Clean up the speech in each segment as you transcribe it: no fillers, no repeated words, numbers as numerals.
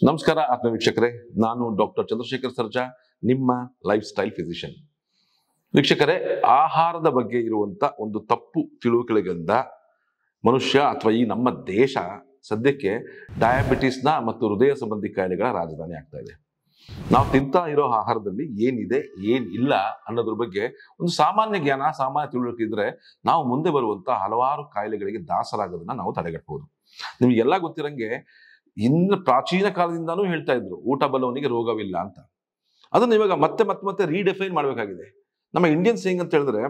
ನಮಸ್ಕಾರ ಆತ್ಮ ವೀಕ್ಷಕರೇ, ನಾನು ಡಾಕ್ಟರ್ ಚಂದ್ರಶೇಖರ್ ಸರ್ಜಾ, ನಿಮ್ಮ ಲೈಫ್ ಸ್ಟೈಲ್ ಫಿಸಿಷಿಯನ್. ವೀಕ್ಷಕರೇ, ಆಹಾರದ ಬಗ್ಗೆ ಇರುವಂತ ಒಂದು ತಪ್ಪು ತಿಳುವಳಿಕೆಗಳಿಂದ ಮನುಷ್ಯ ಅಥವಾ ಈ ನಮ್ಮ ದೇಶ ಸದ್ಯಕ್ಕೆ ಡಯಾಬಿಟಿಸ್ನ ಮತ್ತು ಹೃದಯ ಸಂಬಂಧಿ ಕಾಯಿಲೆಗಳ ರಾಜಧಾನಿ ಆಗ್ತಾ ಇದೆ. ನಾವು ತಿಂತಾ ಇರೋ ಆಹಾರದಲ್ಲಿ ಏನಿದೆ ಏನಿಲ್ಲ ಅನ್ನೋದ್ರ ಬಗ್ಗೆ ಒಂದು ಸಾಮಾನ್ಯ ಜ್ಞಾನ, ಸಾಮಾನ್ಯ ತಿಳುವಳಿಕೆ ಇದ್ರೆ ನಾವು ಮುಂದೆ ಬರುವಂತ ಹಲವಾರು ಕಾಯಿಲೆಗಳಿಗೆ ದಾಸರಾಗೋದನ್ನ ನಾವು ತಡೆಗಟ್ಟಬಹುದು. ನಿಮ್ಗೆಲ್ಲ ಗೊತ್ತಿರಂಗೆ ಇನ್ನು ಪ್ರಾಚೀನ ಕಾಲದಿಂದಾನೂ ಹೇಳ್ತಾ ಇದ್ರು ಊಟ ಬಲ್ಲವನಿಗೆ ರೋಗವಿಲ್ಲ ಅಂತ. ಅದನ್ನ ಇವಾಗ ಮತ್ತೆ ರೀಡಿಫೈನ್ ಮಾಡಬೇಕಾಗಿದೆ. ನಮ್ಮ ಇಂಡಿಯನ್ಸ್ ಹೆಂಗ್ ಅಂತ ಹೇಳಿದ್ರೆ,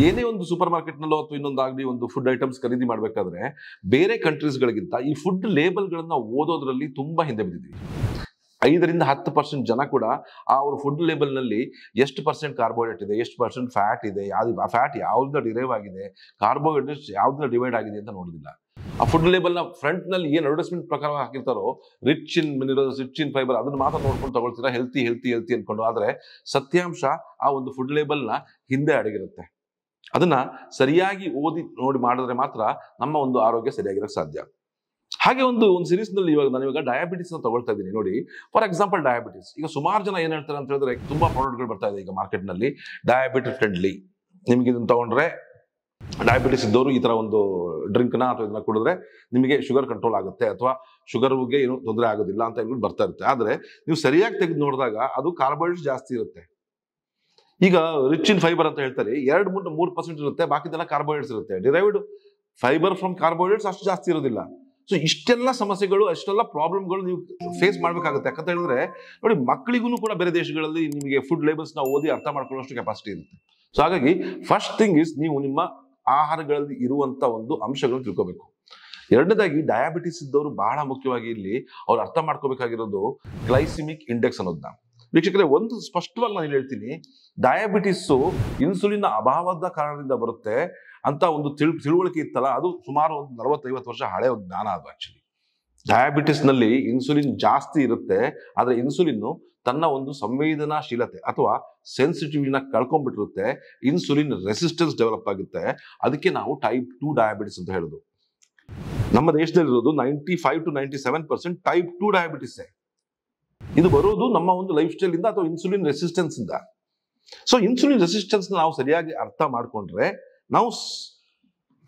ಏನೇ ಒಂದು ಸೂಪರ್ ಮಾರ್ಕೆಟ್ ನಲ್ಲೋ ಅಥವಾ ಇನ್ನೊಂದಾಗ್ಲಿ ಒಂದು ಫುಡ್ ಐಟಮ್ಸ್ ಖರೀದಿ ಮಾಡ್ಬೇಕಾದ್ರೆ ಬೇರೆ ಕಂಟ್ರೀಸ್ಗಳಿಗಿಂತ ಈ ಫುಡ್ ಲೇಬಲ್ಗಳನ್ನ ಓದೋದ್ರಲ್ಲಿ ತುಂಬಾ ಹಿಂದೆ ಬಿದ್ದಿದ್ವಿ. 5-10% ಜನ ಕೂಡ ಅವ್ರ ಫುಡ್ ಲೇಬಲ್ ನಲ್ಲಿ ಎಷ್ಟು ಪರ್ಸೆಂಟ್ ಕಾರ್ಬೋಹೈಡ್ರೇಟ್ ಇದೆ, ಎಷ್ಟು ಪರ್ಸೆಂಟ್ ಫ್ಯಾಟ್ ಇದೆ, ಆ ಫ್ಯಾಟ್ ಯಾವ್ದನ್ನ ಡಿರೈವ್ ಆಗಿದೆ, ಕಾರ್ಬೋಹೈಡ್ರೇಟ್ಸ್ ಯಾವ್ದನ್ನ ಡಿವೈಡ್ ಆಗಿದೆ ಅಂತ ನೋಡೋದಿಲ್ಲ. ಆ ಫುಡ್ ಲೇಬಲ್ ನ ಫ್ರಂಟ್ ನಲ್ಲಿ ಏನ್ ಅಡ್ವರ್ಟೈಸ್ಮೆಂಟ್ ಪ್ರಕಾರ ಹಾಕಿರ್ತಾರೋ, rich in minerals, rich in fibre, ಅದನ್ನ ಮಾತ್ರ ನೋಡ್ಕೊಂಡು ತಗೊಳ್ತೀರಾ, ಹೆಲ್ತಿ ಹೆಲ್ತಿ ಹೆಲ್ತಿ ಅನ್ಕೊಂಡು. ಆದ್ರೆ ಸತ್ಯಾಂಶ ಆ ಒಂದು ಫುಡ್ ಲೇಬಲ್ ನ ಹಿಂದೆ ಅಡಗಿರುತ್ತೆ. ಅದನ್ನ ಸರಿಯಾಗಿ ಓದಿ ನೋಡಿ ಮಾಡಿದ್ರೆ ಮಾತ್ರ ನಮ್ಮ ಒಂದು ಆರೋಗ್ಯ ಸರಿಯಾಗಿರಕ್ಕೆ ಸಾಧ್ಯ. ಹಾಗೆ ಒಂದು ಸೀರೀಸ್ ನಲ್ಲಿ ನಾನು ಇವಾಗ ಡಯಾಬಿಟಿಸ್ ನ ತಗೊಳ್ತಾ ಇದ್ದೀನಿ ನೋಡಿ. ಫಾರ್ ಎಕ್ಸಾಂಪಲ್, ಡಯಾಬಿಟಿಸ್ ಈಗ ಸುಮಾರು ಜನ ಏನ್ ಹೇಳ್ತಾರೆ ಅಂತ ಹೇಳಿದ್ರೆ, ತುಂಬಾ ಪ್ರಾಡಕ್ಟ್ಗಳು ಬರ್ತಾ ಇದೆ ಈಗ ಮಾರ್ಕೆಟ್ ನಲ್ಲಿ ಡಯಾಬಿಟಿಸ್ ಫ್ರೆಂಡ್ಲಿ. ನಿಮ್ಗೆ ಇದನ್ನ ತಗೊಂಡ್ರೆ, ಡಯಾಬಿಟಿಸ್ ಇದ್ದವರು ಈ ತರ ಒಂದು ಡ್ರಿಂಕ್ ನ ಅಥವಾ ಇದನ್ನ ಕುಡಿದ್ರೆ ನಿಮಗೆ ಶುಗರ್ ಕಂಟ್ರೋಲ್ ಆಗುತ್ತೆ ಅಥವಾ ಶುಗರ್ಗೆ ಏನು ತೊಂದರೆ ಆಗೋದಿಲ್ಲ ಅಂತ ಹೇಳ್ಬಿಟ್ಟು ಬರ್ತಾ ಇರುತ್ತೆ. ಆದ್ರೆ ನೀವು ಸರಿಯಾಗಿ ತೆಗೆದು ನೋಡಿದಾಗ ಅದು ಕಾರ್ಬೋಹೈಡ್ರೇಟ್ಸ್ ಜಾಸ್ತಿ ಇರುತ್ತೆ. ಈಗ ರಿಚ್ ಇನ್ ಫೈಬರ್ ಅಂತ ಹೇಳ್ತಾರೆ, 2-3% ಇರುತ್ತೆ, ಬಾಕಿದೆಲ್ಲ ಕಾರ್ಬೋಹೈಡ್ರೇಟ್ಸ್ ಇರುತ್ತೆ. ಡಿರೈವ್ಡ್ ಫೈಬರ್ ಫ್ರಮ್ ಕಾರ್ಬೋಹೈಡ್ರೇಟ್ಸ್ ಅಷ್ಟು ಜಾಸ್ತಿ ಇರೋದಿಲ್ಲ. ಸೊ ಇಷ್ಟೆಲ್ಲ ಸಮಸ್ಯೆಗಳು, ಅಷ್ಟೆಲ್ಲ ಪ್ರಾಬ್ಲಮ್ಗಳು ನೀವು ಫೇಸ್ ಮಾಡ್ಬೇಕಾಗುತ್ತೆ. ಯಾಕಂತ ಹೇಳಿದ್ರೆ ನೋಡಿ, ಮಕ್ಕಳಿಗೂ ಕೂಡ ಬೇರೆ ದೇಶಗಳಲ್ಲಿ ನಿಮಗೆ ಫುಡ್ ಲೇಬಲ್ಸ್ ನ ಓದಿ ಅರ್ಥ ಮಾಡ್ಕೊಳ್ಳೋಷ್ಟು ಕೆಪಾಸಿಟಿ ಇರುತ್ತೆ. ಸೊ ಹಾಗಾಗಿ ಫಸ್ಟ್ ಥಿಂಗ್ ಇಸ್, ನೀವು ನಿಮ್ಮ ಆಹಾರಗಳಲ್ಲಿ ಇರುವಂತ ಒಂದು ಅಂಶಗಳನ್ನು ತಿಳ್ಕೋಬೇಕು. ಎರಡನೇದಾಗಿ, ಡಯಾಬಿಟಿಸ್ ಇದ್ದವರು ಬಹಳ ಮುಖ್ಯವಾಗಿ ಇಲ್ಲಿ ಅವ್ರು ಅರ್ಥ ಮಾಡ್ಕೋಬೇಕಾಗಿರೋದು ಗ್ಲೈಸಿಮಿಕ್ ಇಂಡೆಕ್ಸ್ ಅನ್ನೋದನ್ನ. ವೀಕ್ಷಕರೇ, ಒಂದು ಸ್ಪಷ್ಟವಾಗಿ ನಾನು ಹೇಳ್ತೀನಿ, ಡಯಾಬಿಟಿಸ್ ಇನ್ಸುಲಿನ್ ಅಭಾವದ ಕಾರಣದಿಂದ ಬರುತ್ತೆ ಅಂತ ಒಂದು ತಿಳುವಳಿಕೆ ಇತ್ತಲ್ಲ, ಅದು ಸುಮಾರು ಒಂದು 40-50 ವರ್ಷ ಹಳೆ ಒಂದು ಜ್ಞಾನ ಅದು. ಆಕ್ಚುಲಿ ಡಯಾಬಿಟಿಸ್ ನಲ್ಲಿ ಇನ್ಸುಲಿನ್ ಜಾಸ್ತಿ ಇರುತ್ತೆ, ಆದ್ರೆ ಇನ್ಸುಲಿನ್ ತನ್ನ ಒಂದು ಸಂವೇದನಾಶೀಲತೆ ಅಥವಾ ಸೆನ್ಸಿಟಿವಿಟಿನ ಕಳ್ಕೊಂಡ್ಬಿಟ್ಟಿರುತ್ತೆ. ಇನ್ಸುಲಿನ್ ರೆಸಿಸ್ಟೆನ್ಸ್ ಡೆವಲಪ್ ಆಗುತ್ತೆ. ಅದಕ್ಕೆ ನಾವು ಟೈಪ್ 2 ಡಯಾಬಿಟಿಸ್ ಅಂತ ಹೇಳೋದು. ನಮ್ಮ ದೇಶದಲ್ಲಿರೋದು 95-97% ಟೈಪ್ 2 ಡಯಾಬಿಟಿಸ್. ಇದು ಬರೋದು ನಮ್ಮ ಒಂದು ಲೈಫ್ ಸ್ಟೈಲ್ ಇಂದ ಅಥವಾ ಇನ್ಸುಲಿನ್ ರೆಸಿಸ್ಟೆನ್ಸ್ ಇಂದ. ಸೊ ಇನ್ಸುಲಿನ್ ರೆಸಿಸ್ಟೆನ್ಸ್ ನಾವು ಸರಿಯಾಗಿ ಅರ್ಥ ಮಾಡ್ಕೊಂಡ್ರೆ ನಾವು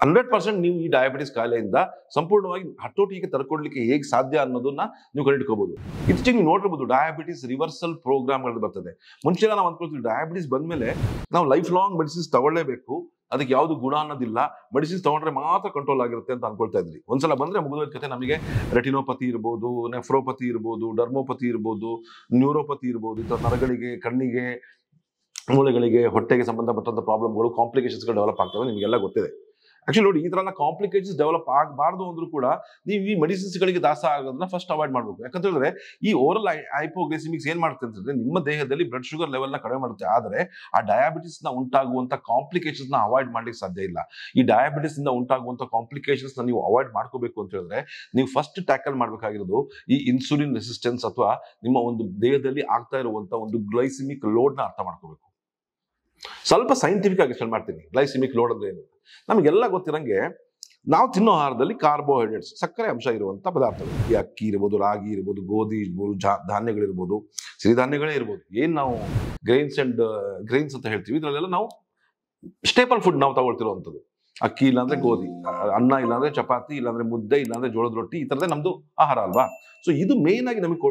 100% ನೀವು ಈ ಡಯಾಬಿಟಿಸ್ ಕಾಯಿಲೆಯಿಂದ ಸಂಪೂರ್ಣವಾಗಿ ಹತೋಟಿಗೆ ತರ್ಕೊಡ್ಲಿಕ್ಕೆ ಹೇಗೆ ಸಾಧ್ಯ ಅನ್ನೋದನ್ನ ನೀವು ಕಂಡುಹಿಡ್ಕೋಬಹುದು. ಇತ್ತೀಚೆಗೆ ನೀವು ನೋಡಿರ್ಬೋದು, ಡಯಾಬಿಟಿಸ್ ರಿವರ್ಸಲ್ ಪ್ರೋಗ್ರಾಮ್ಗಳು ಬರ್ತದೆ. ಮುಂಚೆ ನಾವು ಅಂದ್ಕೊಳ್ತೀವಿ ಡಯಾಬಿಟಿಸ್ ಬಂದ್ಮೇಲೆ ನಾವು ಲೈಫ್ ಲಾಂಗ್ ಮೆಡಿಸಿನ್ಸ್ ತಗೊಳ್ಳೇಬೇಕು, ಅದಕ್ಕೆ ಯಾವುದು ಗುಣ ಅನ್ನೋದಿಲ್ಲ, ಮೆಡಿಸಿನ್ಸ್ ತಗೊಂಡ್ರೆ ಮಾತ್ರ ಕಂಟ್ರೋಲ್ ಆಗಿರುತ್ತೆ ಅಂತ ಅನ್ಕೊಳ್ತಾ ಇದ್ರಿ. ಒಂದ್ಸಲ ಬಂದ್ರೆ ಮುಗಿದ ಕತೆ. ನಮಗೆ ರೆಟಿನೋಪತಿ ಇರ್ಬೋದು, ನೆಫ್ರೋಪತಿ ಇರ್ಬೋದು, ಡರ್ಮೋಪತಿ ಇರ್ಬೋದು, ನ್ಯೂರೋಪತಿ ಇರ್ಬೋದು, ಈ ನರಗಳಿಗೆ, ಕಣ್ಣಿಗೆ, ಮೂಳೆಗಳಿಗೆ, ಹೊಟ್ಟೆಗೆ ಸಂಬಂಧಪಟ್ಟಂತ ಪ್ರಾಬ್ಲಮ್ಗಳು, ಕಾಂಪ್ಲಿಕೇಶನ್ಸ್ಗಳು ಡೆವಲಪ್ ಆಗ್ತವೆ. ನಿಮಗೆಲ್ಲ ಗೊತ್ತಿದೆ. ಆಕ್ಚುಲಿ ನೋಡಿ, ಈ ತರ ಕಾಂಪ್ಲಿಕೇಶನ್ಸ್ ಡೆವಲಪ್ ಆಗಬಾರ್ದು ಅಂದ್ರೂ ಕೂಡ ನೀವು ಈ ಮೆಡಿಸಿನ್ಸ್ ಗಳಿಗೆ ದಾಸ ಆಗೋದನ್ನ ಫಸ್ಟ್ ಅವಾಯ್ಡ್ ಮಾಡಬೇಕು. ಯಾಕಂತ ಹೇಳಿದ್ರೆ ಈ ಓರಲ್ ಹೈಪೋಗ್ಲೈಸಿಮಿಕ್ಸ್ ಏನ್ ಮಾಡುತ್ತೆ ಅಂತಂದ್ರೆ, ನಿಮ್ಮ ದೇಹದಲ್ಲಿ ಬ್ಲಡ್ ಶುಗರ್ ಲೆವೆಲ್ ನ ಕಡಿಮೆ ಮಾಡುತ್ತೆ. ಆದ್ರೆ ಆ ಡಯಾಬಿಟಿಸ್ ನ ಉಂಟಾಗುವಂತ ಕಾಂಪ್ಲಿಕೇಶನ್ಸ್ ನ ಅವಾಯ್ಡ್ ಮಾಡ್ಲಿಕ್ಕೆ ಸಾಧ್ಯ ಇಲ್ಲ. ಈ ಡಯಾಬಿಟಿಸ್ ಇಂದ ಉಂಟಾಗುವಂತ ಕಾಂಪ್ಲಿಕೇಶನ್ಸ್ ನ ನೀವು ಅವಾಯ್ಡ್ ಮಾಡ್ಕೋಬೇಕು ಅಂತ ಹೇಳಿದ್ರೆ, ನೀವು ಫಸ್ಟ್ ಟ್ಯಾಕಲ್ ಮಾಡ್ಬೇಕಾಗಿರೋದು ಈ ಇನ್ಸುಲಿನ್ ರೆಸಿಸ್ಟೆನ್ಸ್ ಅಥವಾ ನಿಮ್ಮ ಒಂದು ದೇಹದಲ್ಲಿ ಆಗ್ತಾ ಇರುವಂತ ಒಂದು ಗ್ಲೈಸಿಮಿಕ್ ಲೋಡ್ ನ ಅರ್ಥ ಮಾಡ್ಕೋಬೇಕು. ಸ್ವಲ್ಪ ಸೈಂಟಿಫಿಕ್ ಆಗಿ ಎಕ್ಸ್ಪ್ಲೇನ್ ಮಾಡ್ತೀನಿ. ಗ್ಲೈಸಿಮಿಕ್ ಲೋಡ್ ಅಂದ್ರೆ ಏನು? ನಮಗೆಲ್ಲ ಗೊತ್ತಿರಂಗೆ, ನಾವು ತಿನ್ನೋ ಆಹಾರದಲ್ಲಿ ಕಾರ್ಬೋಹೈಡ್ರೇಟ್ಸ್, ಸಕ್ಕರೆ ಅಂಶ ಇರುವಂತ ಪದಾರ್ಥಗಳು, ಈ ಅಕ್ಕಿ ಇರ್ಬೋದು, ರಾಗಿ ಇರ್ಬೋದು, ಗೋಧಿ ಇರ್ಬೋದು, ಧಾನ್ಯಗಳಿರ್ಬೋದು, ಸಿರಿಧಾನ್ಯಗಳೇ ಇರ್ಬೋದು, ಏನ್ ನಾವು ಗ್ರೈನ್ಸ್ ಅಂತ ಹೇಳ್ತೀವಿ, ಇದರಲ್ಲೆಲ್ಲ ನಾವು ಸ್ಟೇಪಲ್ ಫುಡ್ ನಾವು ತಗೊಳ್ತಿರುವಂಥದ್ದು. ಅಕ್ಕಿ ಇಲ್ಲಾಂದ್ರೆ ಗೋಧಿ, ಅನ್ನ ಇಲ್ಲಾಂದ್ರೆ ಚಪಾತಿ, ಇಲ್ಲಾಂದ್ರೆ ಮುದ್ದೆ, ಇಲ್ಲಾಂದ್ರೆ ಜೋಳದ ರೊಟ್ಟಿ, ಈ ತರದೇ ನಮ್ದು ಆಹಾರ ಅಲ್ವಾ? ಸೊ ಇದು ಮೇನ್ ಆಗಿ ನಮಗೆ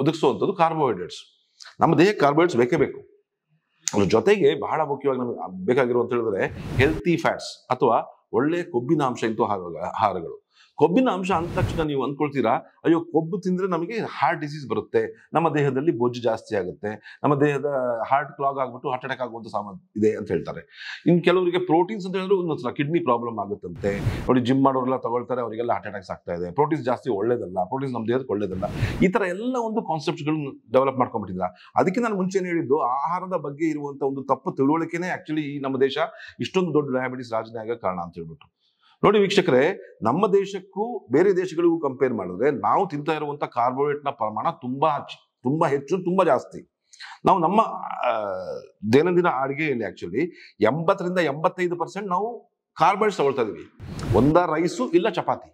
ಒದಗಿಸುವಂಥದ್ದು ಕಾರ್ಬೋಹೈಡ್ರೇಟ್ಸ್. ನಮ್ಮ ದೇಹಕ್ಕೆ ಕಾರ್ಬೋಹೈಡ್ರೇಟ್ಸ್ ಬೇಕೇ ಬೇಕು. ಅದ್ರ ಜೊತೆಗೆ ಬಹಳ ಮುಖ್ಯವಾಗಿ ನಮಗೆ ಬೇಕಾಗಿರುವಂತ ಹೇಳಿದ್ರೆ ಹೆಲ್ತಿ ಫ್ಯಾಟ್ಸ್ ಅಥವಾ ಒಳ್ಳೆ ಕೊಬ್ಬಿನ ಅಂಶ ಇಂಥ ಆಹಾರಗಳು. ಕೊಬ್ಬಿನ ಅಂಶ ಅಂದ ತಕ್ಷಣ ನೀವು ಅಂದ್ಕೊಳ್ತೀರಾ, ಅಯ್ಯೋ ಕೊಬ್ಬು ತಿಂದ್ರೆ ನಮಗೆ ಹಾರ್ಟ್ ಡಿಸೀಸ್ ಬರುತ್ತೆ, ನಮ್ಮ ದೇಹದಲ್ಲಿ ಬೊಜ್ಜು ಜಾಸ್ತಿ ಆಗುತ್ತೆ, ನಮ್ಮ ದೇಹದ ಹಾರ್ಟ್ ಕ್ಲಾಗ್ ಆಗ್ಬಿಟ್ಟು ಹಾರ್ಟ್ ಅಟ್ಯಾಕ್ ಆಗುವಂತ ಸಾಮರ್ಥ್ಯ ಇದೆ ಅಂತ ಹೇಳ್ತಾರೆ. ಇನ್ನು ಕೆಲವರಿಗೆ ಪ್ರೋಟೀನ್ಸ್ ಅಂತ ಹೇಳಿದ್ರೆ ಒಂದೊಂದ್ಸಲ ಕಿಡ್ನಿ ಪ್ರಾಬ್ಲಮ್ ಆಗುತ್ತಂತೆ. ನೋಡಿ, ಜಿಮ್ ಮಾಡೋರೆಲ್ಲ ತಗೊಳ್ತಾರೆ, ಅವರಿಗೆಲ್ಲ ಹಾರ್ಟ್ ಅಟ್ಯಾಕ್ಸ್ ಆಗ್ತಾ ಇದೆ. ಪ್ರೋಟೀನ್ಸ್ ಜಾಸ್ತಿ ಒಳ್ಳೇದಲ್ಲ, ಪ್ರೋಟೀನ್ಸ್ ನಮ್ಮ ದೇಹಕ್ಕೆ ಒಳ್ಳೇದಲ್ಲ. ಈ ತರ ಎಲ್ಲ ಒಂದು ಕಾನ್ಸೆಪ್ಟ್ಗಳನ್ನು ಡೆವಲಪ್ ಮಾಡ್ಕೊಂಡ್ಬಿಟ್ಟಿದ್ರ. ಅದಕ್ಕೆ ನಾನು ಮುಂಚೆನೇ ಹೇಳಿದ್ದು, ಆಹಾರದ ಬಗ್ಗೆ ಇರುವಂತ ಒಂದು ತಪ್ಪು ತಿಳುವಳಿಕೆನೇ ಆಕ್ಚುಲಿ ಈ ನಮ್ಮ ದೇಶ ಇಷ್ಟೊಂದು ದೊಡ್ಡ ಡಯಾಬಿಟಿಸ್ ರಾಜಧಾನಿ ಆಗೋ ಕಾರಣ ಅಂತ ಹೇಳ್ಬಿಟ್ಟು. ನೋಡಿ ವೀಕ್ಷಕರೇ, ನಮ್ಮ ದೇಶಕ್ಕೂ ಬೇರೆ ದೇಶಗಳಿಗೂ ಕಂಪೇರ್ ಮಾಡಿದ್ರೆ ನಾವು ತಿಂತಾ ಇರುವಂತ ಕಾರ್ಬೋಹೈಡ್ರೇಟ್ ನ ಪ್ರಮಾಣ ತುಂಬಾ ಹೆಚ್ಚು, ತುಂಬಾ ಜಾಸ್ತಿ. ನಾವು ನಮ್ಮ ದೈನಂದಿನ ಅಡುಗೆಯಲ್ಲಿ ಆಕ್ಚುಲಿ 80-85% ನಾವು ಕಾರ್ಬೋಹೈಡ್ರೇಟ್ಸ್ ತಗೊಳ್ತಾ ಇದೀವಿ. ಒಂದ ರೈಸು ಇಲ್ಲ ಚಪಾತಿ.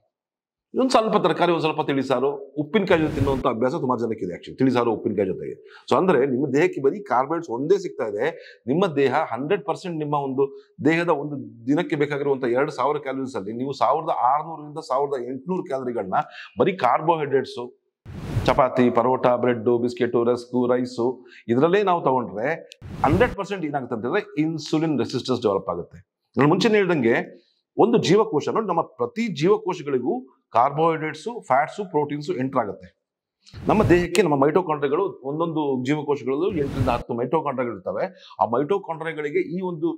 ಒಂದು ಸ್ವಲ್ಪ ತರಕಾರಿ, ಒಂದು ಸ್ವಲ್ಪ ತಿಳಿಸಾರು, ಉಪ್ಪಿನಕಾಯಿ ಜೊತೆ ತಿನ್ನುವಂಥ ಅಭ್ಯಾಸ ಸುಮಾರು ಜನಕ್ಕೆ ಇದೆ ಆಕ್ಚುಲಿ, ತಿಳಿಸಾರು ಉಪ್ಪಿನಕಾಯಿ ಜೊತೆಗೆ. ಸೊ ಅಂದ್ರೆ ನಿಮ್ಮ ದೇಹಕ್ಕೆ ಬರೀ ಕಾರ್ಬೋಹೈಡ್ರೇಟ್ಸ್ ಒಂದೇ ಸಿಗ್ತಾ ಇದೆ. ನಿಮ್ಮ ದೇಹ 100% ನಿಮ್ಮ ಒಂದು ದೇಹದ ಒಂದು ದಿನಕ್ಕೆ ಬೇಕಾಗಿರುವಂಥ 2000 ಕ್ಯಾಲರೀಸ್ ಅಲ್ಲಿ ನೀವು 1600 1800 ಕ್ಯಾಲರಿಗಳನ್ನ ಬರೀ carbohydrates, chapati, paratha, bread, biscuit, rusk, rice ಇದರಲ್ಲೇ ನಾವು ತಗೊಂಡ್ರೆ 100% ಏನಾಗುತ್ತೆ ಅಂತಂದ್ರೆ ಇನ್ಸುಲಿನ್ ರೆಸಿಸ್ಟೆನ್ಸ್ ಡೆವಲಪ್ ಆಗುತ್ತೆ. ನಾನು ಮುಂಚೆನೇ ಹೇಳ್ದಂಗೆ ಒಂದು ಜೀವಕೋಶ ನೋಡಿ, ನಮ್ಮ ಪ್ರತಿ ಜೀವಕೋಶಗಳಿಗೂ ಕಾರ್ಬೋಹೈಡ್ರೇಟ್ಸು, ಫ್ಯಾಟ್ಸು, ಪ್ರೋಟೀನ್ಸು ಎಂಟರ್ ಆಗುತ್ತೆ. ನಮ್ಮ ದೇಹಕ್ಕೆ ನಮ್ಮ ಮೈಟೋಕಾಂಡ್ರಿಯಾಗಳು, ಒಂದೊಂದು ಜೀವಕೋಶಗಳಲ್ಲೂ 8 ರಿಂದ 10 ಮೈಟೋಕಾಂಡ್ರಿಯಾಗಳು ಇರ್ತವೆ. ಆ ಮೈಟೋಕಾಂಡ್ರಿಯಾಗಳಿಗೆ ಈ ಒಂದು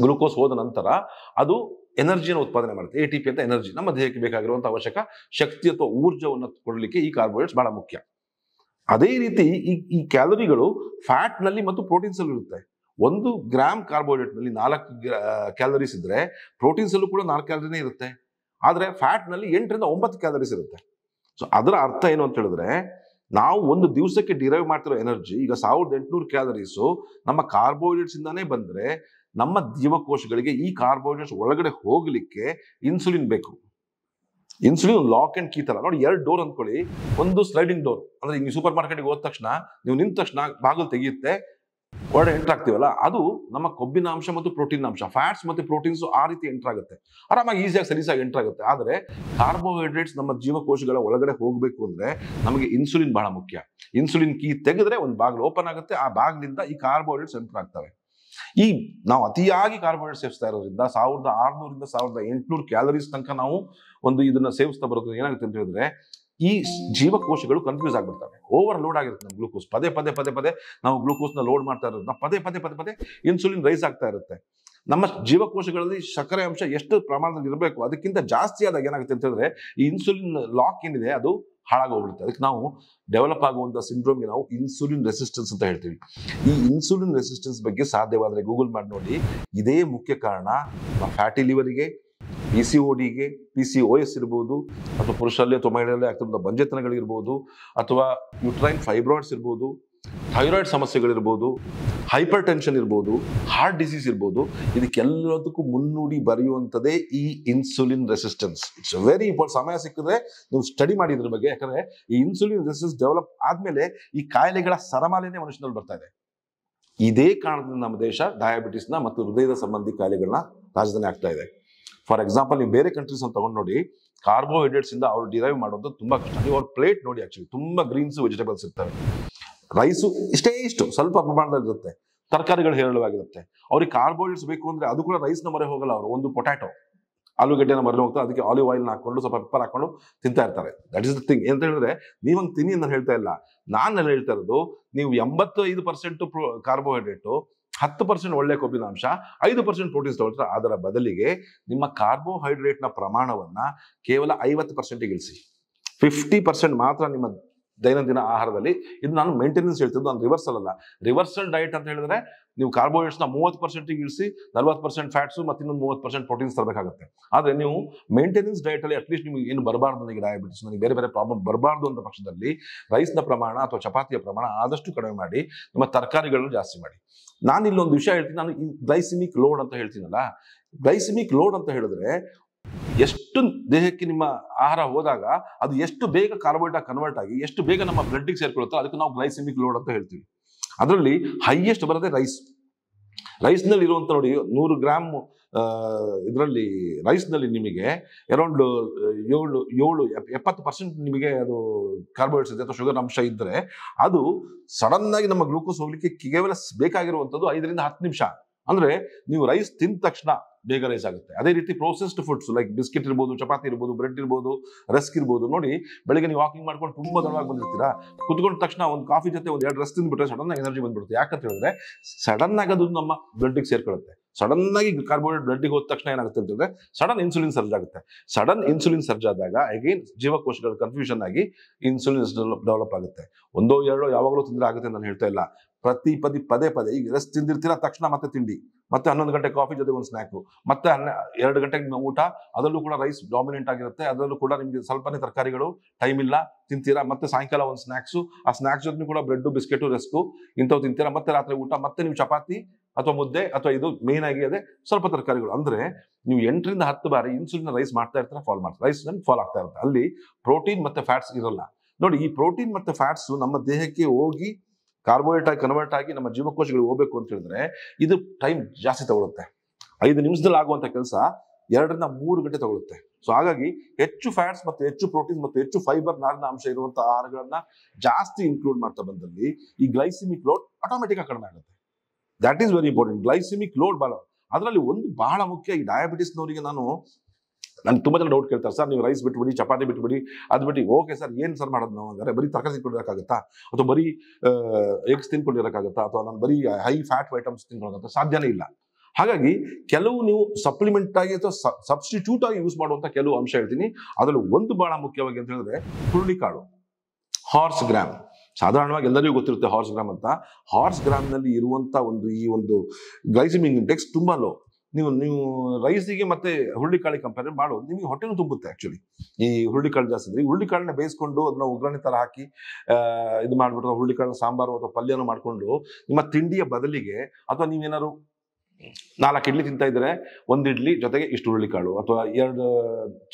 ಗ್ಲೂಕೋಸ್ ಹೋದ ನಂತರ ಅದು ಎನರ್ಜಿಯನ್ನು ಉತ್ಪಾದನೆ ಮಾಡುತ್ತೆ. ATP ಅಂತ ಎನರ್ಜಿ, ನಮ್ಮ ದೇಹಕ್ಕೆ ಬೇಕಾಗಿರುವಂತಹ ಅವಶ್ಯಕ ಶಕ್ತಿ ಅಥವಾ ಊರ್ಜವನ್ನು ಕೊಡಲಿಕ್ಕೆ ಈ ಕಾರ್ಬೋಹೈಡ್ರೇಟ್ಸ್ ಬಹಳ ಮುಖ್ಯ. ಅದೇ ರೀತಿ ಈ ಕ್ಯಾಲರಿಗಳು ಫ್ಯಾಟ್ ನಲ್ಲಿ ಮತ್ತು ಪ್ರೋಟೀನ್ಸ್ ಅಲ್ಲಿ ಇರುತ್ತೆ. 1 ಗ್ರಾಮ್ ಕಾರ್ಬೋಹೈಡ್ರೇಟ್ ನಲ್ಲಿ 4 ಕ್ಯಾಲರೀಸ್ ಇದ್ರೆ ಪ್ರೋಟೀನ್ಸ್ ಅಲ್ಲೂ ಕೂಡ 4 ಕ್ಯಾಲರಿನೇ ಇರುತ್ತೆ. ಆದ್ರೆ ಫ್ಯಾಟ್ ನಲ್ಲಿ 8 ರಿಂದ 9 ಕ್ಯಾಲರೀಸ್ ಇರುತ್ತೆ. ಸೊ ಅದರ ಅರ್ಥ ಏನು ಅಂತ ಹೇಳಿದ್ರೆ, ನಾವು ಒಂದು ದಿವಸಕ್ಕೆ ಡಿರೈವ್ ಮಾಡ್ತಿರೋ ಎನರ್ಜಿ ಈಗ 1800 ಕ್ಯಾಲರೀಸು ನಮ್ಮ ಕಾರ್ಬೋಹೈಡ್ರೇಟ್ಸ್ ಇಂದಾನೇ ಬಂದ್ರೆ, ನಮ್ಮ ಜೀವಕೋಶಗಳಿಗೆ ಈ ಕಾರ್ಬೋಹೈಡ್ರೇಟ್ಸ್ ಒಳಗಡೆ ಹೋಗ್ಲಿಕ್ಕೆ ಇನ್ಸುಲಿನ್ ಬೇಕು. ಇನ್ಸುಲಿನ್ ಒಂದು ಲಾಕ್ ಅಂಡ್ ಕೀ ತರ ನೋಡಿ. 2 ಡೋರ್ ಅಂದ್ಕೊಳ್ಳಿ, ಒಂದು ಸ್ಲೈಡಿಂಗ್ ಡೋರ್. ಅಂದ್ರೆ ನೀವು ಸೂಪರ್ ಮಾರ್ಕೆಟ್ಗೆ ಹೋದ ತಕ್ಷಣ, ನೀವು ನಿಂತ ತಕ್ಷಣ ಬಾಗಿಲು ತೆಗೆಯುತ್ತೆ, ಒಳಗಡೆ ಎಂಟರ್ ಆಗ್ತೀವಲ್ಲ, ಅದು ನಮ್ಮ ಕೊಬ್ಬಿನ ಅಂಶ ಮತ್ತು ಪ್ರೋಟೀನ್ ಅಂಶ, ಫ್ಯಾಟ್ಸ್ ಮತ್ತು ಪ್ರೋಟೀನ್ಸ್ ಆ ರೀತಿ ಎಂಟರ್ ಆಗುತ್ತೆ, ಆರಾಮಾಗಿ ಈಸಿಯಾಗಿ ಸಲೀಸಾಗಿ ಎಂಟರ್ ಆಗುತ್ತೆ. ಆದ್ರೆ ಕಾರ್ಬೋಹೈಡ್ರೇಟ್ಸ್ ನಮ್ಮ ಜೀವಕೋಶಗಳ ಒಳಗಡೆ ಹೋಗ್ಬೇಕು ಅಂದ್ರೆ ನಮಗೆ ಇನ್ಸುಲಿನ್ ಬಹಳ ಮುಖ್ಯ. ಇನ್ಸುಲಿನ್ ಕೀ ತೆಗೆದ್ರೆ ಒಂದು ಬಾಗಿಲು ಓಪನ್ ಆಗುತ್ತೆ, ಆ ಬಾಗಿಲಿಂದ ಈ ಕಾರ್ಬೋಹೈಡ್ರೇಟ್ಸ್ ಎಂಟರ್ ಆಗ್ತವೆ. ಈ ನಾವು ಅತಿಯಾಗಿ ಕಾರ್ಬೋಹೈಡ್ರೇಟ್ ಸೇವಿಸ್ತಾ ಇರೋದ್ರಿಂದ 1600 ರಿಂದ 1800 ಕ್ಯಾಲರೀಸ್ ತನಕ ನಾವು ಒಂದು ಇದನ್ನ ಸೇವಿಸ್ತಾ ಬರೋದ್ರಿಂದ ಏನಾಗುತ್ತೆ ಅಂತ ಹೇಳಿದ್ರೆ, ಈ ಜೀವಕೋಶಗಳು ಕನ್ಫ್ಯೂಸ್ ಆಗ್ಬಿಡ್ತವೆ. ಓವರ್ ಲೋಡ್ ಆಗಿರುತ್ತೆ ನಮ್ಮ ಗ್ಲೂಕೋಸ್. ಪದೇ ಪದೇ ನಾವು ಗ್ಲೂಕೋಸ್ ನ ಲೋಡ್ ಮಾಡ್ತಾ ಇರೋದ್ರಿಂದ ಪದೇ ಇನ್ಸುಲಿನ್ ರೈಸ್ ಆಗ್ತಾ ಇರುತ್ತೆ. ನಮ್ಮ ಜೀವಕೋಶಗಳಲ್ಲಿ ಸಕ್ಕರೆ ಅಂಶ ಎಷ್ಟು ಪ್ರಮಾಣದಲ್ಲಿ ಇರಬೇಕು ಅದಕ್ಕಿಂತ ಜಾಸ್ತಿ ಆದಾಗ ಏನಾಗುತ್ತೆ ಅಂತ ಹೇಳಿದ್ರೆ, ಈ ಇನ್ಸುಲಿನ್ ಲಾಕ್ ಏನಿದೆ ಅದು ಹಾಳಾಗೋಗ್ಬಿಡುತ್ತೆ. ಅದಕ್ಕೆ ನಾವು ಡೆವಲಪ್ ಆಗುವಂತ ಸಿಂಡ್ರೋಮ್ಗೆ ನಾವು ಇನ್ಸುಲಿನ್ ರೆಸಿಸ್ಟೆನ್ಸ್ ಅಂತ ಹೇಳ್ತೀವಿ. ಈ ಇನ್ಸುಲಿನ್ ರೆಸಿಸ್ಟೆನ್ಸ್ ಬಗ್ಗೆ ಸಾಧ್ಯವಾದರೆ ಗೂಗಲ್ ಮಾಡಿ ನೋಡಿ. ಇದೇ ಮುಖ್ಯ ಕಾರಣ ಫ್ಯಾಟಿ ಲಿವರಿಗೆ, PCODಗೆ, PCOS ಇರ್ಬೋದು, ಅಥವಾ ಪುರುಷರಲ್ಲಿ ಅಥವಾ ಮಹಿಳೆಯರಲ್ಲಿ ಆಗ್ತಿರುವಂಥ ಬಂಜೆತನಗಳಿರ್ಬೋದು, ಅಥವಾ ಯುಟ್ರೈನ್ ಫೈಬ್ರಾಯ್ಡ್ಸ್ ಇರ್ಬೋದು, ಥೈರಾಯ್ಡ್ ಸಮಸ್ಯೆಗಳಿರ್ಬೋದು, ಹೈಪರ್ ಟೆನ್ಷನ್ ಇರ್ಬೋದು, ಹಾರ್ಟ್ ಡಿಸೀಸ್ ಇರ್ಬೋದು, ಇದಕ್ಕೆಲ್ಲದಕ್ಕೂ ಮುನ್ನುಡಿ ಬರೆಯುವಂಥದ್ದೇ ಈ insulin resistance. It's very important. ಸಮಯ ಸಿಕ್ಕಿದ್ರೆ ನೀವು ಸ್ಟಡಿ ಮಾಡಿ ಇದ್ರ ಬಗ್ಗೆ. ಯಾಕಂದ್ರೆ ಈ ಇನ್ಸುಲಿನ್ ರೆಸಿಸ್ಟೆನ್ಸ್ ಡೆವಲಪ್ ಆದ್ಮೇಲೆ ಈ ಕಾಯಿಲೆಗಳ ಸರಮಾಲೆನೇ ಮನುಷ್ಯನಲ್ಲಿ ಬರ್ತಾ ಇದೆ. ಇದೇ ಕಾರಣದಿಂದ ನಮ್ಮ ದೇಶ ಡಯಾಬಿಟಿಸ್ನ ಮತ್ತು ಹೃದಯದ ಸಂಬಂಧಿ ಕಾಯಿಲೆಗಳನ್ನ ರಾಜಧಾನಿ ಆಗ್ತಾ ಇದೆ. ಫಾರ್ ಎಕ್ಸಾಂಪಲ್, ನೀವು ಬೇರೆ ಕಂಟ್ರೀಸ್ ಅಂತ ತಗೊಂಡು ನೋಡಿ, ಕಾರ್ಬೋಹೈಡ್ರೇಟ್ಸ್ ಇಂದ ಅವ್ರು ಡಿರೈವ್ ಮಾಡೋದು ತುಂಬಾ ಕಷ್ಟ. ನೀವು ಅವ್ರ ಪ್ಲೇಟ್ ನೋಡಿ, ಆಕ್ಚುಲಿ ತುಂಬಾ ಗ್ರೀನ್ಸ್, ವೆಜಿಟೇಬಲ್ಸ್ ಇರ್ತವೆ. ರೈಸು ಇಷ್ಟು ಸ್ವಲ್ಪ ಪ್ರಮಾಣದಲ್ಲಿ ಇರುತ್ತೆ, ತರಕಾರಿಗಳು ಹೇರಳವಾಗಿರುತ್ತೆ. ಅವ್ರಿಗೆ ಕಾರ್ಬೋಹೈಡ್ರೇಟ್ಸ್ ಬೇಕು ಅಂದ್ರೆ ಅದು ಕೂಡ ರೈಸ್ನ ಮೊರೆ ಹೋಗಲ್ಲ. ಅವರು ಒಂದು ಪೊಟ್ಯಾಟೊ, ಆಲೂಗಡ್ಡೆನ ಮೊರೆ ಹೋಗ್ತಾರೆ, ಅದಕ್ಕೆ ಆಲಿವ್ ಆಯಿಲ್ ಹಾಕೊಂಡು ಸ್ವಲ್ಪ ಪೆಪ್ಪರ್ ಹಾಕೊಂಡು ತಿಂತಾ ಇರ್ತಾರೆ. That is the thing. ಅಂತ ಹೇಳಿದ್ರೆ ನೀವಂಗೆ ತಿನ್ನಿ ನಾನು ಹೇಳ್ತಾ ಇಲ್ಲ, ನಾನು ಹೇಳ್ತಾ ಇರೋದು, ನೀವು 85% ಕಾರ್ಬೋಹೈಡ್ರೇಟು, 10% ಒಳ್ಳೆ ಕೊಬ್ಬಿನ ಅಂಶ, 5% ಪ್ರೋಟೀನ್ಸ್ ತಗೊಳ್ತಾರೆ. ಅದರ ಬದಲಿಗೆ ನಿಮ್ಮ ಕಾರ್ಬೋಹೈಡ್ರೇಟ್ನ ಪ್ರಮಾಣವನ್ನ ಕೇವಲ 50% ಇಳಿಸಿ. 50% ಮಾತ್ರ ನಿಮ್ಮ ದೈನಂದಿನ ಆಹಾರದಲ್ಲಿ. ಇದು ನಾನು ಮೇಂಟೆನೆನ್ಸ್ ಹೇಳ್ತಿದ್ದು, ನಾನು ರಿವರ್ಸಲ್ ಅಲ್ಲ. ರಿವರ್ಸಲ್ ಡಯಟ್ ಅಂತ ಹೇಳಿದ್ರೆ ನೀವು ಕಾರ್ಬೋಹೈಡ್ರೇಟ್ಸ್ನ 30% ಇಳಿಸಿ 40% ಫ್ಯಾಟ್ಸು ಮತ್ತು ಇನ್ನೊಂದು 30% ಪ್ರೋಟೀನ್ಸ್ ತರಬೇಕಾಗುತ್ತೆ. ಆದರೆ ನೀವು ಮೇಂಟೆನೆನ್ಸ್ ಡಯಟ್ ಅಲ್ಲಿ ಅಟ್ಲೀಸ್ಟ್ ನಿಮಗೆ ಏನು ಬರಬಾರ್ದು, ನನಗೆ ಡಯಾಬಿಟಿಸ್, ನನಗೆ ಬೇರೆ ಪ್ರಾಬ್ಲಮ್ ಬರಬಾರ್ದು ಅಂತ ಪಕ್ಷದಲ್ಲಿ ರೈಸ್ನ ಪ್ರಮಾಣ ಅಥವಾ ಚಪಾತಿಯ ಪ್ರಮಾಣ ಆದಷ್ಟು ಕಡಿಮೆ ಮಾಡಿ, ನಿಮ್ಮ ತರಕಾರಿಗಳನ್ನು ಜಾಸ್ತಿ ಮಾಡಿ. ನಾನು ಇಲ್ಲೊಂದು ವಿಷಯ ಹೇಳ್ತೀನಿ, ನಾನು ಈ ಗ್ಲೈಸಿಮಿಕ್ ಲೋಡ್ ಅಂತ ಹೇಳ್ತೀನಲ್ಲ, ಗ್ಲೈಸಿಮಿಕ್ ಲೋಡ್ ಅಂತ ಹೇಳಿದ್ರೆ ಎಷ್ಟು ದೇಹಕ್ಕೆ ನಿಮ್ಮ ಆಹಾರ ಹೋದಾಗ ಅದು ಎಷ್ಟು ಬೇಗ ಕಾರ್ಬೋಹೈಡ್ರೇಟ್ ಕನ್ವರ್ಟ್ ಆಗಿ ಎಷ್ಟು ಬೇಗ ನಮ್ಮ ಬ್ಲಡ್ಗೆ ಸೇರ್ಕೊಳ್ಳುತ್ತೋ ಅದಕ್ಕೆ ನಾವು ಗ್ಲೈಸಿಮಿಕ್ ಲೋಡ್ ಅಂತ ಹೇಳ್ತೀವಿ. ಅದರಲ್ಲಿ ಹೈಯೆಸ್ಟ್ ಬರೋದೇ ರೈಸ್ನಲ್ಲಿ ಇರುವಂತ ನೋಡಿ, 100 ಗ್ರಾಮ್ ಇದರಲ್ಲಿ ರೈಸ್ನಲ್ಲಿ ನಿಮಗೆ ಅರೌಂಡ್ 70% ನಿಮಗೆ ಅದು ಕಾರ್ಬೋಹೈಡ್ರೇಟ್ಸ್ ಇದೆ ಅಥವಾ ಶುಗರ್ ಅಂಶ ಇದ್ರೆ, ಅದು ಸಡನ್ ಆಗಿ ನಮ್ಮ ಗ್ಲೂಕೋಸ್ ಹೋಗ್ಲಿಕ್ಕೆ ಕೇವಲ ಬೇಕಾಗಿರುವಂಥದ್ದು 5 ರಿಂದ 10 ನಿಮಿಷ. ಅಂದ್ರೆ ನೀವು ರೈಸ್ ತಿಂದ ತಕ್ಷಣ ಬೇಗ ರೈಸ್ ಆಗುತ್ತೆ. ಅದೇ ರೀತಿ ಪ್ರೊಸೆಸ್ಡ್ ಫುಡ್ಸ್ ಲೈಕ್ ಬಿಸ್ಕೆಟ್ ಇರ್ಬೋದು, ಚಪಾತಿ ಇರ್ಬೋದು, ಬ್ರೆಡ್ ಇರ್ಬೋದು, ರಸ್ಕ್ ಇರ್ಬೋದು. ನೋಡಿ, ಬೆಳಿಗ್ಗೆ ನೀವು ವಾಕಿಂಗ್ ಮಾಡ್ಕೊಂಡು ತುಂಬಾ ದಳವಾಗಿ ಬಂದಿರ್ತೀರಾ, ಕುತ್ಕೊಂಡ ತಕ್ಷಣ ಒಂದು ಕಾಫಿ ಜೊತೆ ಒಂದು 2 ರಸ್ ತಿಂದ್ಬಿಟ್ರೆ ಸಡನ್ ಆಗಿ ಎನರ್ಜಿ ಬಂದ್ಬಿಡುತ್ತೆ. ಯಾಕಂತ ಹೇಳಿದ್ರೆ ಸಡನ್ ಆಗಿ ಅದು ನಮ್ಮ ಬ್ಲಡ್ಗೆ ಸೇರ್ಕೊಳ್ಳುತ್ತೆ. ಸಡನ್ ಆಗಿ ಕಾರ್ಬೋಹೈಡ್ರೇಟ್ ಬ್ಲಡ್ಗೆ ಹೋದ ತಕ್ಷಣ ಏನಾಗುತ್ತೆ ಅಂತಂದ್ರೆ ಸಡನ್ ಇನ್ಸುಲಿನ್ ಸರ್ಜ್ ಆಗುತ್ತೆ. ಸಡನ್ ಇನ್ಸುಲಿನ್ ಸರ್ಜ್ ಆದಾಗ ಅಗೇನ್ ಜೀವಕೋಶಗಳ ಕನ್ಫ್ಯೂಷನ್ ಆಗಿ ಇನ್ಸುಲಿನ್ ಡೆವಲಪ್ ಆಗುತ್ತೆ. 1 2 ಯಾವಾಗಲೂ ತಿಂದ್ರೆ ಆಗುತ್ತೆ ನಾನು ಹೇಳ್ತಾ ಇಲ್ಲ. ಪದೇ ಈಗ ರಸ್ ತಿಂದಿರ್ತೀರಾ ತಕ್ಷಣ ಮತ್ತೆ ತಿಂಡಿ, ಮತ್ತೆ 11 ಗಂಟೆ ಕಾಫಿ ಜೊತೆ ಒಂದು ಸ್ನ್ಯಾಕು, ಮತ್ತೆ 2 ಗಂಟೆಗೆ ಊಟ, ಅದರಲ್ಲೂ ಕೂಡ ರೈಸ್ ಡಾಮಿನೆಂಟ್ ಆಗಿರುತ್ತೆ. ಅದರಲ್ಲೂ ಕೂಡ ನಿಮಗೆ ಸ್ವಲ್ಪನೇ ತರಕಾರಿಗಳು, ಟೈಮ್ ಇಲ್ಲ, ತಿಂತೀರಾ. ಮತ್ತೆ ಸಾಯಂಕಾಲ ಒಂದು ಸ್ನ್ಯಾಕ್ಸು, ಆ ಸ್ನ್ಯಾಕ್ಸ್ ಜೊತೆ ಕೂಡ ಬ್ರೆಡ್, ಬಿಸ್ಕೆಟ್, ರಸ್ಕು ಇಂಥವು ತಿಂತೀರಾ. ಮತ್ತೆ ರಾತ್ರಿ ಊಟ, ಮತ್ತೆ ನೀವು ಚಪಾತಿ ಅಥವಾ ಮುದ್ದೆ ಅಥವಾ ಇದು ಮೇನ್ ಆಗಿ ಅದೇ ಸ್ವಲ್ಪ ತರಕಾರಿಗಳು. ಅಂದ್ರೆ ನೀವು 8ರಿಂದ 10 ಬಾರಿ ಇನ್ಸುಲಿನ್ ರೈಸ್ ಮಾಡ್ತಾ ಇರ್ತಾರೆ, ಫಾಲ್ ಮಾಡ್ತಾರೆ, ರೈಸ್ ಫಾಲ್ ಆಗ್ತಾ ಇರುತ್ತೆ. ಅಲ್ಲಿ ಪ್ರೋಟೀನ್ ಮತ್ತೆ ಫ್ಯಾಟ್ಸ್ ಇರಲ್ಲ. ನೋಡಿ, ಈ ಪ್ರೋಟೀನ್ ಮತ್ತೆ ಫ್ಯಾಟ್ಸ್ ನಮ್ಮ ದೇಹಕ್ಕೆ ಹೋಗಿ ಕಾರ್ಬೋಹೈಡ್ರೇಟ್ ಆಗಿ ಕನ್ವರ್ಟ್ ಆಗಿ ನಮ್ಮ ಜೀವಕೋಶಗಳಿಗೆ ಹೋಗ್ಬೇಕು ಅಂತ ಹೇಳಿದ್ರೆ ಇದು ಟೈಮ್ ಜಾಸ್ತಿ ತಗೊಳುತ್ತೆ. 5 ನಿಮಿಷದಲ್ಲಿ ಆಗುವಂತ ಕೆಲಸ 2ರಿಂದ 3 ಗಂಟೆ ತಗೊಳುತ್ತೆ. ಸೊ ಹಾಗಾಗಿ ಹೆಚ್ಚು ಫ್ಯಾಟ್ಸ್ ಮತ್ತು ಹೆಚ್ಚು ಪ್ರೋಟೀನ್ ಮತ್ತು ಹೆಚ್ಚು ಫೈಬರ್, ನಾರಿನ ಅಂಶ ಇರುವಂತಹ ಆಹಾರಗಳನ್ನ ಜಾಸ್ತಿ ಇನ್ಕ್ಲೂಡ್ ಮಾಡ್ತಾ ಬಂದಲ್ಲಿ ಈ ಗ್ಲೈಸಿಮಿಕ್ ಲೋಡ್ ಆಟೋಮೆಟಿಕ್ ಆಗಿ ಕಡಿಮೆ ಆಗುತ್ತೆ. That is very important. Glycaemic load ಅದರಲ್ಲಿ ಒಂದು ಬಹಳ ಮುಖ್ಯ. ಈ ಡಯಾಬಿಟಿಸ್ನವರಿಗೆ ನನ್ಗೆ ತುಂಬಾ ಜನ ಡೌಟ್ ಕೇಳ್ತಾರೆ, ಸರ್ ನೀವು ರೈಸ್ ಬಿಟ್ಬಿಡಿ, ಚಪಾತಿ ಬಿಟ್ಬಿಡಿ, ಅದು ಬಿಟ್ಟು ಓಕೆ ಸರ್ ಏನು ಸರ್ ಮಾಡೋದು ನಾವು ಹಂಗಾರೆ? ಬರೀ ತರಕಾರಿ ತಿನ್ಕೊಂಡಿರೋಕ್ಕಾಗತ್ತಾ, ಅಥವಾ ಬರೀ ಎಗ್ಸ್ ತಿನ್ಕೊಂಡಿರೋಕ್ಕಾಗತ್ತಾ, ಅಥವಾ ನಾನು ಬರೀ ಹೈ ಫ್ಯಾಟ್ ಐಟಮ್ಸ್ ತಿನ್ಕೊಳ್ಳೋಕ್ಕಾಗತ್ತಾ? ಸಾಧ್ಯನೇ ಇಲ್ಲ. ಹಾಗಾಗಿ ಕೆಲವು ನೀವು ಸಪ್ಲಿಮೆಂಟ್ ಆಗಿ ಅಥವಾ ಸಬ್ಸ್ಟಿಟ್ಯೂಟ್ ಆಗಿ ಯೂಸ್ ಮಾಡುವಂತ ಕೆಲವು ಅಂಶ ಹೇಳ್ತೀನಿ. ಅದರಲ್ಲಿ ಒಂದು ಬಹಳ ಮುಖ್ಯವಾಗಿ ಅಂತ ಹೇಳಿದ್ರೆ ಹುರುಳಿಕಾಳು, ಹಾರ್ಸ್ ಗ್ರಾಮ್. ಸಾಧಾರಣವಾಗಿ ಎಲ್ಲರಿಗೂ ಗೊತ್ತಿರುತ್ತೆ ಹಾರ್ಸ್ ಗ್ರಾಮ್ ಅಂತ. ಹಾರ್ಸ್ ಗ್ರಾಮ್ ನಲ್ಲಿ ಇರುವಂತ ಈ ಒಂದು ಗ್ಲೈಸಿಮಿಕ್ ಇಂಡೆಕ್ಸ್ ತುಂಬಾ ಲೋ. ನೀವು ರೈಸಿಗೆ ಮತ್ತೆ ಹುರುಳಿಕಾಳಿಗೆ ಕಂಪೇರ್ ಮಾಡೋದು ನಿಮಗೆ ಹೊಟ್ಟೆನೂ ತುಂಬುತ್ತೆ. ಆಕ್ಚುಲಿ ಈ ಹುರುಳಿಕಾಳು ಜಾಸ್ತಿ ಇದ್ರೆ, ಈ ಹುರುಳಿಕಾಳನ್ನ ಬೇಯಿಸ್ಕೊಂಡು ಅದನ್ನ ಒಗ್ಗರಣೆ ತರ ಹಾಕಿ ಇದು ಮಾಡ್ಬಿಟ್ಟು ಹುರುಳಿಕಾಳನ್ನ ಸಾಂಬಾರು ಅಥವಾ ಪಲ್ಯನೂ ಮಾಡ್ಕೊಂಡು ನಿಮ್ಮ ತಿಂಡಿಯ ಬದಲಿಗೆ, ಅಥವಾ ನೀವೇನಾದ್ರು 4 ಇಡ್ಲಿ ತಿಂತಾ ಇದ್ರೆ 1 ಇಡ್ಲಿ ಜೊತೆಗೆ ಇಷ್ಟು ಹುರುಳಿಕಾಳು, ಅಥವಾ 2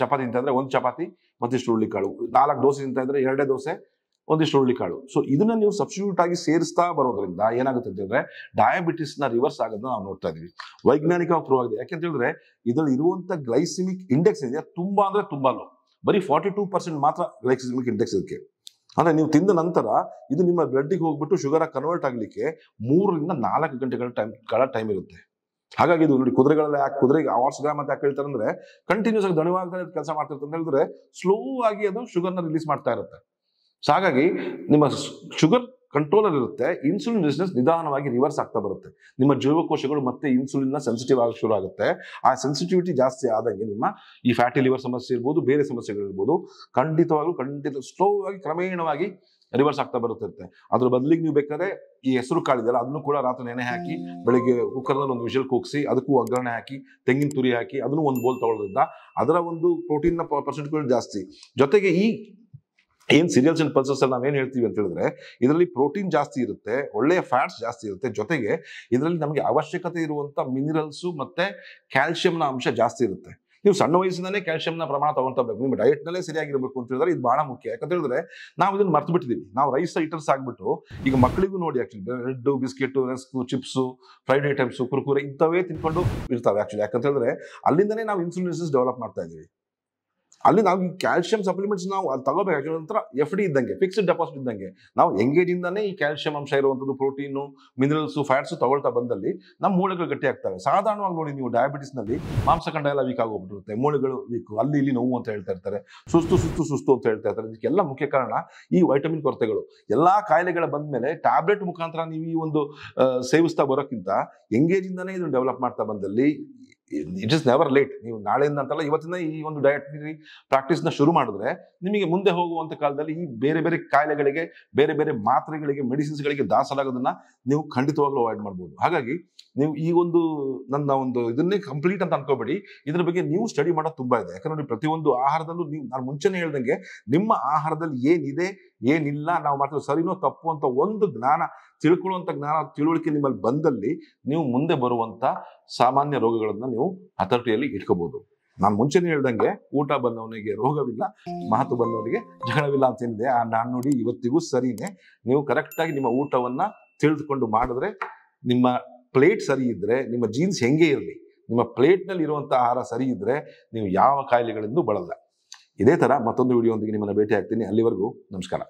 ಚಪಾತಿ ತಿಂತಾ ಇದ್ರೆ 1 ಚಪಾತಿ ಮತ್ತಿಷ್ಟು ಹುರುಳಿಕಾಳು, 4 ದೋಸೆ ತಿಂತಾ ಇದ್ರೆ 2 ದೋಸೆ ಒಂದಿಷ್ಟು ಹುರುಳಿಕಾಳು. ಸೊ ಇದನ್ನ ನೀವು ಸಬ್ಸ್ಟಿಟ್ಯೂಟ್ ಆಗಿ ಸೇರಿಸ್ತಾ ಬರೋದ್ರಿಂದ ಏನಾಗುತ್ತೆ ಅಂತ ಹೇಳಿದ್ರೆ ಡಯಾಬಿಟಿಸ್ ನ ರಿವರ್ಸ್ ಆಗೋದನ್ನ ನಾವು ನೋಡ್ತಾ ಇದೀವಿ. ವೈಜ್ಞಾನಿಕವಾಗಿ ಪ್ರೂವ್ ಆಗಿದೆ. ಯಾಕೆಂತ ಹೇಳಿದ್ರೆ ಇದರಲ್ಲಿ ಇರುವಂತ ಗ್ಲೈಸಿಮಿಕ್ ಇಂಡೆಕ್ಸ್ ಇದೆ ತುಂಬಾ ಅಂದ್ರೆ ತುಂಬಾ ಲೋ. ಬರೀ 42% ಮಾತ್ರ ಗ್ಲೈಸಿಮಿಕ್ ಇಂಡೆಕ್ಸ್ ಇದಕ್ಕೆ. ಅಂದ್ರೆ ನೀವು ತಿಂದ ನಂತರ ಇದು ನಿಮ್ಮ ಬ್ಲಡ್ಗೆ ಹೋಗ್ಬಿಟ್ಟು ಶುಗರ್ ಆಗಿ ಕನ್ವರ್ಟ್ ಆಗ್ಲಿಕ್ಕೆ 3ರಿಂದ 4 ಗಂಟೆಗಳ ಟೈಮ್ ಇರುತ್ತೆ. ಹಾಗಾಗಿ ಇದು ನೋಡಿ, ಕುದುರೆಗಳಲ್ಲಿ ಕುದುರೆಗೆ ಹಾರ್ಸ್ ಗ್ರಾಮ್ ಅಂತ ಯಾಕೆ ಹೇಳ್ತಾರೆ ಅಂದ್ರೆ ಕಂಟಿನ್ಯೂಸ್ ಆಗಿ ದಣಿವಾಗದೇ ಕೆಲಸ ಮಾಡ್ತಿರುತ್ತೆ ಅಂತ ಹೇಳಿದ್ರೆ ಸ್ಲೋ ಆಗಿ ಅದು ಶುಗರ್ನ ರಿಲೀಸ್ ಮಾಡ್ತಾ ಇರುತ್ತೆ. ಸೊ ಹಾಗಾಗಿ ನಿಮ್ಮ ಶುಗರ್ ಕಂಟ್ರೋಲರ್ ಇರುತ್ತೆ, ಇನ್ಸುಲಿನ್ ರೆಸಿಸ್ಟೆನ್ಸ್ ನಿಧಾನವಾಗಿ ರಿವರ್ಸ್ ಆಗ್ತಾ ಬರುತ್ತೆ. ನಿಮ್ಮ ಜೀವಕೋಶಗಳು ಮತ್ತೆ ಇನ್ಸುಲಿನ್ ಸೆನ್ಸಿಟಿವ್ ಆಗಿ ಶುರು ಆಗುತ್ತೆ. ಆ ಸೆನ್ಸಿಟಿವಿಟಿ ಜಾಸ್ತಿ ಆದಂಗೆ ನಿಮ್ಮ ಈ ಫ್ಯಾಟಿ ಲಿವರ್ ಸಮಸ್ಯೆ ಇರ್ಬೋದು, ಬೇರೆ ಸಮಸ್ಯೆಗಳಿರ್ಬೋದು, ಖಂಡಿತ ಸ್ಲೋ ಆಗಿ ಕ್ರಮೇಣವಾಗಿ ರಿವರ್ಸ್ ಆಗ್ತಾ ಬರುತ್ತೆ. ಅದ್ರ ಬದಲಿಗೆ ನೀವು ಬೇಕಾದ್ರೆ ಈ ಹೆಸರು ಕಾಳಿದೆಯಲ್ಲ ಅದನ್ನು ಕೂಡ ರಾತ್ರಿ ನೆನೆ ಹಾಕಿ ಬೆಳಿಗ್ಗೆ ಕುಕ್ಕರ್ನಲ್ಲಿ ಒಂದು ವಿಷಲ್ ಕೂಗಿಸಿ ಅದಕ್ಕೂ ಒಗ್ಗರಣೆ ಹಾಕಿ ತೆಂಗಿನ ತುರಿ ಹಾಕಿ ಅದನ್ನು ಒಂದು ಬೋಲ್ ತಗೊಳ್ಳೋದ್ರಿಂದ ಅದರ ಒಂದು ಪ್ರೋಟೀನ್ ಪರ್ಸೆಂಟ್ಗಳು ಜಾಸ್ತಿ. ಜೊತೆಗೆ ಈ ಏನ್ ಸೀರಿಯಲ್ಸ್ ಅಂಡ್ ಪಲ್ಸಸ್ ಅಲ್ಲಿ ನಾವೇನ್ ಹೇಳ್ತೀವಿ ಅಂತ ಹೇಳಿದ್ರೆ ಇದರಲ್ಲಿ ಪ್ರೋಟೀನ್ ಜಾಸ್ತಿ ಇರುತ್ತೆ, ಒಳ್ಳೆಯ ಫ್ಯಾಟ್ಸ್ ಜಾಸ್ತಿ ಇರುತ್ತೆ, ಜೊತೆಗೆ ಇದರಲ್ಲಿ ನಮಗೆ ಅವಶ್ಯಕತೆ ಇರುವಂತ ಮಿನರಲ್ಸ್ ಮತ್ತೆ ಕ್ಯಾಲ್ಸಿಯಂನ ಅಂಶ ಜಾಸ್ತಿ ಇರುತ್ತೆ. ನೀವು ಸಣ್ಣ ವಯಸ್ಸಿನಲ್ಲೇ ಕ್ಯಾಲ್ಸಿಯಂನ ಪ್ರಮಾಣ ತಗೊಳ್ತಾ ಬೇಕು, ನಿಮ್ಮ ಡಯಟ್ ನಲ್ಲೇ ಸರಿಯಾಗಿರ್ಬೇಕು ಅಂತ ಹೇಳಿದ್ರೆ ಇದು ಬಹಳ ಮುಖ್ಯ. ಯಾಕಂತ ಹೇಳಿದ್ರೆ ನಾವು ಇದನ್ನ ಮರ್ತು ಬಿಟ್ಟಿದೀವಿ. ನಾವು ರೈಸ್ ಐಟಮ್ಸ್ ಆಗ್ಬಿಟ್ಟು ಈಗ ಮಕ್ಕಳಿಗೂ ನೋಡಿ actually bread, biscuit, rusk, chips, fried items, Kurkure ಇಂಥವೇ ತಿನ್ಕೊಂಡು ಇರ್ತಾವೆ ಆಕ್ಚುಲಿ. ಯಾಕಂತ ಹೇಳಿದ್ರೆ ಅಲ್ಲಿಂದನೇ ನಾವು ಇನ್ಸುಲಿನ್ ರೆಸಿಸ್ಟೆನ್ಸ್ ಡೆವಲಪ್ ಮಾಡ್ತಾ ಇದೀವಿ. ಅಲ್ಲಿ ನಾವು ಈ ಕ್ಯಾಲ್ಸಿಯಂ ಸಪ್ಲಿಮೆಂಟ್ಸ್ ನಾವು ಅದು ತಗೋಬೇಕು. ನಂತರ FD ಇದ್ದಂಗೆ, ಫಿಕ್ಸ್ಡ್ ಡೆಪಾಸಿಟ್ ಇದ್ದಂಗೆ ನಾವು ಎಂಗೇಜ್ ಇಂದಾನೆ ಈ ಕ್ಯಾಲ್ಸಿಯಂ ಅಂಶ ಇರುವಂತದ್ದು, ಪ್ರೋಟೀನು, ಮಿನರಲ್ಸ್, ಫ್ಯಾಟ್ಸ್ ತಗೊಳ್ತಾ ಬಂದಲ್ಲಿ ನಮ್ಮ ಮೂಳೆಗಳು ಗಟ್ಟಿ ಆಗ್ತವೆ. ಸಾಧಾರಣವಾಗಿ ನೋಡಿ ನೀವು ಡಯಾಬಿಟಿಸ್ ನಲ್ಲಿ ಮಾಂಸಖಂಡ ಎಲ್ಲ ವೀಕ್ ಆಗೋಗ್ಬಿಟ್ಟಿರುತ್ತೆ, ಮೂಳೆಗಳು ವೀಕ್, ಅಲ್ಲಿ ಇಲ್ಲಿ ನೋವು ಅಂತ ಹೇಳ್ತಾ ಇರ್ತಾರೆ, ಸುಸ್ತು ಅಂತ ಹೇಳ್ತಾ ಇರ್ತಾರೆ. ಇದಕ್ಕೆಲ್ಲ ಮುಖ್ಯ ಕಾರಣ ಈ ವೈಟಮಿನ್ ಕೊರತೆಗಳು. ಎಲ್ಲಾ ಕಾಯಿಲೆಗಳ ಬಂದ ಮೇಲೆ ಟ್ಯಾಬ್ಲೆಟ್ ಮುಖಾಂತರ ನೀವು ಈ ಒಂದು ಸೇವಿಸ್ತಾ ಬರೋಕ್ಕಿಂತ ಎಂಗೇಜ್ ಇಂದಾನೆ ಇದನ್ನು ಡೆವಲಪ್ ಮಾಡ್ತಾ ಬಂದಲ್ಲಿ ಇಟ್ ಇಸ್ ನೆವರ್ ಲೇಟ್. ನೀವು ನಾಳೆಯಿಂದ ಅಂತಲ್ಲ ಇವತ್ತಿನ ಈ ಒಂದು ಡಯಟರಿ ಪ್ರಾಕ್ಟೀಸ್ ನ ಶುರು ಮಾಡಿದ್ರೆ ನಿಮಗೆ ಮುಂದೆ ಹೋಗುವಂತ ಕಾಲದಲ್ಲಿ ಈ ಬೇರೆ ಬೇರೆ ಕಾಯಿಲೆಗಳಿಗೆ, ಬೇರೆ ಬೇರೆ ಮಾತ್ರೆಗಳಿಗೆ, ಮೆಡಿಸಿನ್ಸ್ ಗಳಿಗೆ ದಾಸರಾಗೋದನ್ನ ನೀವು ಖಂಡಿತವಾಗ್ಲೂ ಅವಾಯ್ಡ್ ಮಾಡ್ಬೋದು. ಹಾಗಾಗಿ ನೀವು ಈ ಒಂದು ನನ್ನ ಒಂದು ಇದನ್ನೇ ಕಂಪ್ಲೀಟ್ ಅಂತ ಅನ್ಕೋಬೇಡಿ, ಇದ್ರ ಬಗ್ಗೆ ನೀವು ಸ್ಟಡಿ ಮಾಡೋದು ತುಂಬಾ ಇದೆ. ಯಾಕಂದ್ರೆ ಪ್ರತಿಯೊಂದು ಆಹಾರದಲ್ಲೂ ನೀವು, ನಾನು ಮುಂಚೆನೆ ಹೇಳ್ದಂಗೆ ನಿಮ್ಮ ಆಹಾರದಲ್ಲಿ ಏನಿದೆ ಏನಿಲ್ಲ, ನಾವು ಮಾಡ್ತೀವಿ ಸರಿನೋ ತಪ್ಪು ಅಂತ ಒಂದು ಜ್ಞಾನ ತಿಳ್ಕೊಳ್ಳುವಂತ ತಿಳುವಳಿಕೆ ನಿಮ್ಮಲ್ಲಿ ಬಂದಲ್ಲಿ ನೀವು ಮುಂದೆ ಬರುವಂತ ಸಾಮಾನ್ಯ ರೋಗಗಳನ್ನ ನೀವು ಹತೋಟಿಯಲ್ಲಿ ಇಟ್ಕೋಬಹುದು. ನಾನು ಮುಂಚೆನೇ ಹೇಳ್ದಂಗೆ ಊಟ ಬಂದವನಿಗೆ ರೋಗವಿಲ್ಲ, ಮಾತು ಬಂದವನಿಗೆ ಜಗಳವಿಲ್ಲ ಅಂತ ಏನಿದೆ ಆ ನಾನು ನೋಡಿ ಇವತ್ತಿಗೂ ಸರಿನೇ. ನೀವು ಕರೆಕ್ಟ್ ಆಗಿ ನಿಮ್ಮ ಊಟವನ್ನ ತಿಳಿದುಕೊಂಡು ಮಾಡಿದ್ರೆ, ನಿಮ್ಮ ಪ್ಲೇಟ್ ಸರಿ ಇದ್ರೆ, ನಿಮ್ಮ ಜೀನ್ಸ್ ಹೆಂಗೆ ಇರಲಿ, ನಿಮ್ಮ ಪ್ಲೇಟ್ ನಲ್ಲಿ ಇರುವಂತಹ ಆಹಾರ ಸರಿ ಇದ್ರೆ ನೀವು ಯಾವ ಕಾಯಿಲೆಗಳಿಂದ ಬಳಲ್ಲ. ಇದೇ ತರ ಮತ್ತೊಂದು ವಿಡಿಯೋ ಒಂದಿಗೆ ನಿಮ್ಮನ್ನ ಭೇಟಿ ಆಗ್ತೀನಿ. ಅಲ್ಲಿವರೆಗೂ ನಮಸ್ಕಾರ.